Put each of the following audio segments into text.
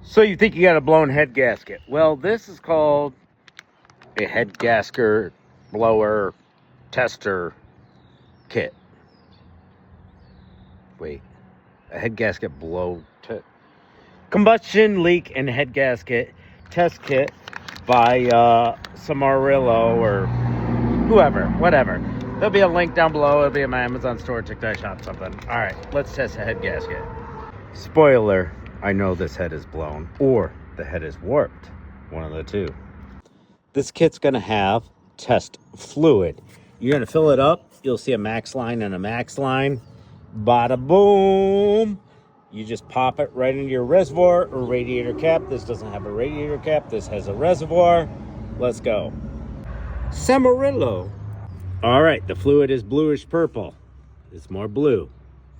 So you think you got a blown head gasket. Well, this is called a head gasket blower tester kit. Wait, a head gasket combustion leak and head gasket test kit by Samarillo or whoever, whatever. There'll be a link down below. It'll be in my Amazon store, TikTok shop, something. All right, let's test a head gasket. Spoiler, I know this head is blown or the head is warped. One of the two. This kit's gonna have test fluid. You're gonna fill it up. You'll see a max line and a max line. Bada boom. You just pop it right into your reservoir or radiator cap. This doesn't have a radiator cap. This has a reservoir. Let's go. Samarillo. All right, the fluid is bluish purple. It's more blue.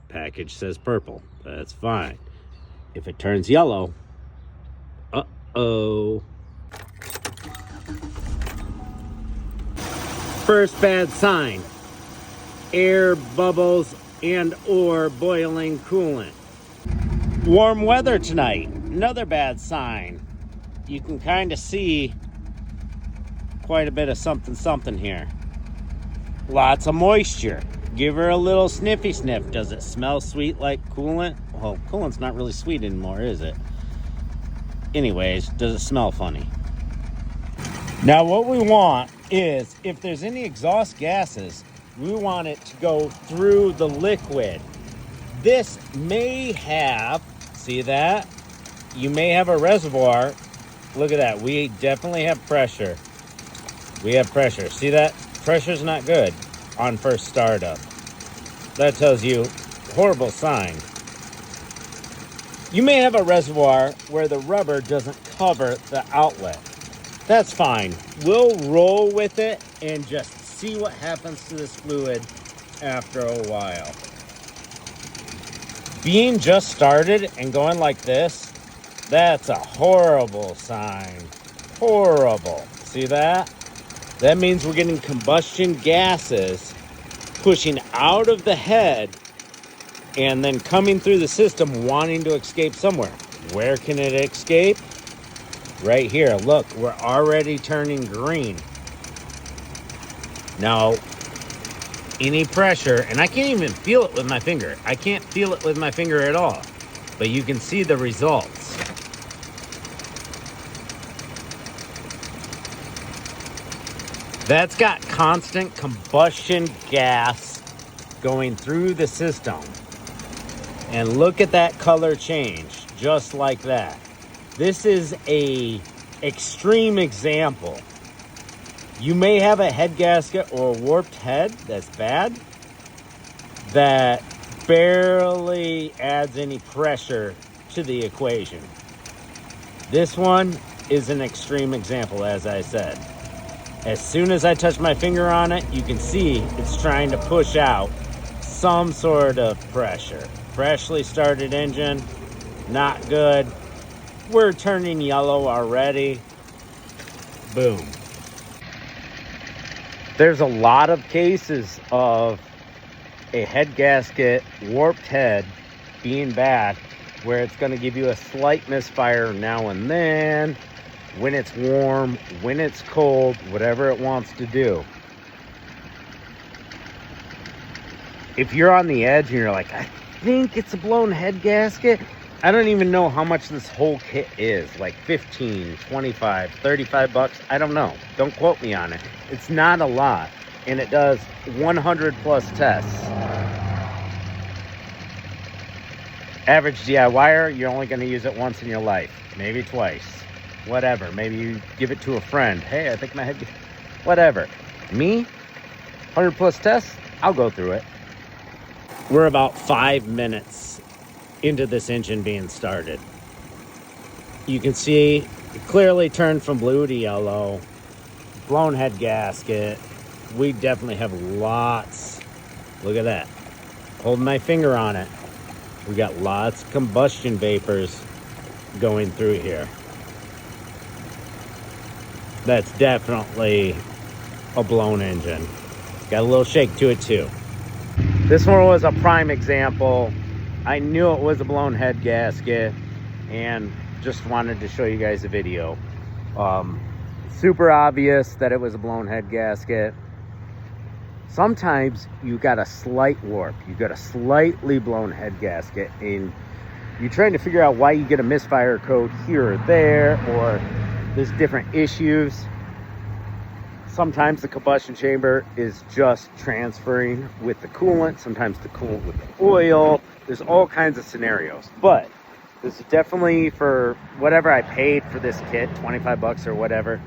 Package says purple. That's fine. If it turns yellow, uh-oh. First bad sign. Air bubbles and or boiling coolant. Warm weather tonight. Another bad sign. You can kind of see quite a bit of something here. Lots of moisture. Give her a little sniffy sniff. Does it smell sweet like coolant? Well, coolant's not really sweet anymore, is it? Anyways, does it smell funny? Now what we want is, if there's any exhaust gases, we want it to go through the liquid. This may have, see that? You may have a reservoir. Look at that. We definitely have pressure. We have pressure. See that? Pressure's not good on first startup. That tells you horrible sign. You may have a reservoir where the rubber doesn't cover the outlet. That's fine. We'll roll with it and just see what happens to this fluid after a while. Being just started and going like this, that's a horrible sign. Horrible. See that? That means we're getting combustion gases pushing out of the head and then coming through the system wanting to escape somewhere. Where can it escape? Right here. Look, we're already turning green. Now, any pressure, and I can't even feel it with my finger. I can't feel it with my finger at all. But you can see the results. That's got constant combustion gas going through the system. And look at that color change, just like that. This is a extreme example. You may have a head gasket or a warped head that's bad, that barely adds any pressure to the equation. This one is an extreme example, as I said. As soon as I touch my finger on it, you can see it's trying to push out some sort of pressure. Freshly started engine, not good. We're turning yellow already. Boom. There's a lot of cases of a head gasket, warped head being bad, where it's going to give you a slight misfire now and then, when it's warm, when it's cold, whatever it wants to do. If you're on the edge and you're like, I think it's a blown head gasket, I don't even know how much this whole kit is, like 15, 25, 35 bucks. I don't know. Don't quote me on it. It's not a lot, and it does 100 plus tests. Average DIYer, you're only going to use it once in your life, maybe twice, whatever. Maybe you give it to a friend. Hey, I think my head, whatever. Me, 100 plus tests, I'll go through it. We're about 5 minutes into this engine being started. You can see it clearly turned from blue to yellow. Blown head gasket. We definitely have lots. Look at that. Holding my finger on it. We got lots of combustion vapors going through here. That's definitely a blown engine. Got a little shake to it too. This one was a prime example. I knew it was a blown head gasket, and just wanted to show you guys a video. Super obvious that it was a blown head gasket. Sometimes you got a slight warp, you got a slightly blown head gasket, and you're trying to figure out why you get a misfire code here or there, or there's different issues. Sometimes the combustion chamber is just transferring with the coolant, sometimes the coolant with the oil. There's all kinds of scenarios, but this is definitely, for whatever I paid for this kit, 25 bucks or whatever,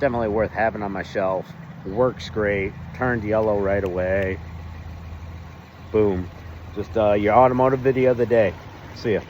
definitely worth having on my shelf. Works great, turned yellow right away. Boom. Just your automotive video of the day. See ya.